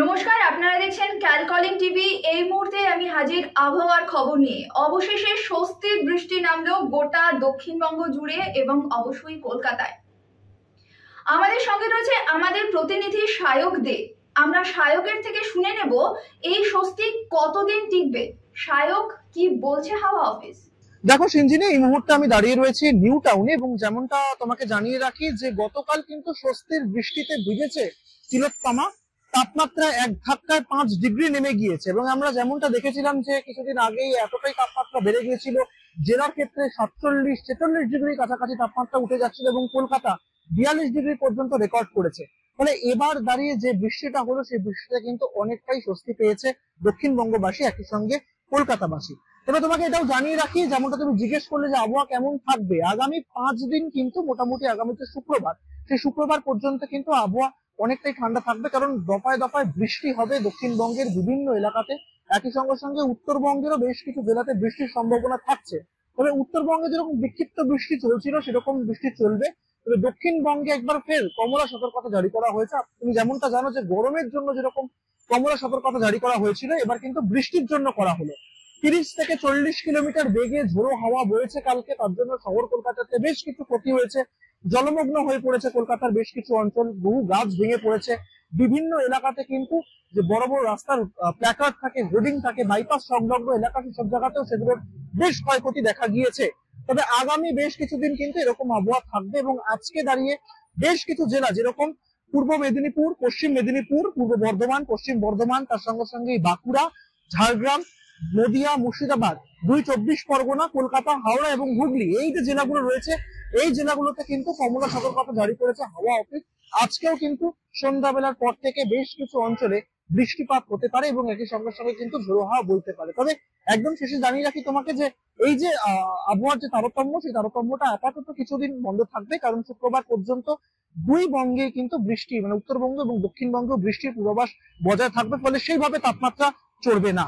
নমস্কার, আপনারা দেখছেন ক্যালকলিং টিভি। এই মুহূর্তে আমি হাজির আবহাওয়ার খবর নিয়ে। অবশেষে স্বস্তির বৃষ্টি নামলো গোটা দক্ষিণবঙ্গ জুড়ে এবং অবশ্যই কলকাতায়। আমাদের সঙ্গে রয়েছে আমাদের প্রতিনিধি সায়ক দে। আমরা সায়কের থেকে শুনে নেব এই স্বস্তি কতদিন টিকবে। সায়ক, কি বলছে হাওয়া অফিস? দেখো সিঞ্জিনি, এই মুহূর্তে আমি দাঁড়িয়ে রয়েছি নিউ টাউনে এবং যেমনটা তোমাকে জানিয়ে রাখি যে গতকাল কিন্তু স্বস্তির বৃষ্টিতে ভিজেছে তিলোত্তমা। তাপমাত্রা এক ধাক্কায় 5 ডিগ্রি নেমে গিয়েছে এবং আমরা যেমনটা দেখেছিলাম যে কিছুদিন আগেই এতটাই তাপমাত্রা বেড়ে গিয়েছিল, জেলার ক্ষেত্রে 47-46 ডিগ্রির কাছাকাছি তাপমাত্রা উঠে যাচ্ছিল এবং কলকাতা 42 ডিগ্রি পর্যন্ত রেকর্ড করেছে। ফলে এবার দাঁড়িয়ে যে বৃষ্টিটা হলো সেই বৃষ্টিটা কিন্তু অনেকটাই স্বস্তি পেয়েছে দক্ষিণবঙ্গবাসী, একই সঙ্গে কলকাতাবাসী। তবে তোমাকে এটাও জানিয়ে রাখি, যেমনটা তুমি জিজ্ঞেস করলে যে আবহাওয়া কেমন থাকবে, আগামী 5 দিন কিন্তু মোটামুটি আগামীতে শুক্রবার, সেই শুক্রবার পর্যন্ত কিন্তু আবহাওয়া অনেকটাই ঠান্ডা থাকবে, কারণ দফায় দফায় বৃষ্টি হবে দক্ষিণবঙ্গের বিভিন্ন এলাকাতে। একই সঙ্গে সঙ্গে উত্তরবঙ্গেরও বেশ কিছু জেলাতে বৃষ্টির সম্ভাবনা থাকছে। তবে উত্তরবঙ্গে যেরকম বিক্ষিপ্ত বৃষ্টি চলছিল সেরকম বৃষ্টি চলবে। তবে দক্ষিণবঙ্গে একবার ফের কমলা সতর্কতা জারি করা হয়েছে। তুমি যেমনটা জানো যে গরমের জন্য যেরকম কমলা সতর্কতা জারি করা হয়েছিল, এবার কিন্তু বৃষ্টির জন্য করা হলো। 30 থেকে 40 কিলোমিটার বেগে ঝোড়ো হাওয়া বয়েছে কালকে, তার জন্য শহর কলকাতাতে বেশ কিছু ক্ষতি হয়েছে। জলমগ্ন হয়ে পড়েছে কলকাতার বেশ কিছু অঞ্চল, বহু গাছ ভেঙে পড়েছে। বিভিন্ন এলাকাতে কিন্তু যে বড় বড় রাস্তার প্ল্যাকার্ড থাকে, হোর্ডিং থাকে, বাইপাস সংলগ্ন এলাকা, সব জায়গাতেও সেগুলোর বেশ ক্ষয়ক্ষতি দেখা গিয়েছে। তবে আগামী বেশ কিছুদিন কিন্তু এরকম আবহাওয়া থাকবে এবং আজকে দাঁড়িয়ে বেশ কিছু জেলা, যেরকম পূর্ব মেদিনীপুর, পশ্চিম মেদিনীপুর, পূর্ব বর্ধমান, পশ্চিম বর্ধমান, তার সঙ্গে সঙ্গে বাঁকুড়া, ঝাড়গ্রাম, নদিয়া, মুর্শিদাবাদ, 24 পরগনা, কলকাতা, হাওড়া এবং হুগলি, এই যে জেলাগুলো রয়েছে এই জেলাগুলোতে কিন্তু কমলা সতর্কতা জারি করেছে হাওয়া অফিস। আজকেও কিন্তু সন্ধ্যাবেলার পর থেকে বেশ কিছু অঞ্চলে বৃষ্টিপাত হতে পারে এবং একই সঙ্গে সঙ্গে কিন্তু ঝোড়ো হাওয়া বইতে পারে। তবে একদম শেষে জানিয়ে রাখি তোমাকে যে এই যে আবহাওয়ার যে তারতম্য, সেই তারতম্যটা আপাতত কিছুদিন বন্ধ থাকবে, কারণ শুক্রবার পর্যন্ত দুই বঙ্গে কিন্তু বৃষ্টি, মানে উত্তরবঙ্গ এবং দক্ষিণবঙ্গ বৃষ্টির পূর্বাভাস বজায় থাকবে, ফলে সেইভাবে তাপমাত্রা চড়বে না।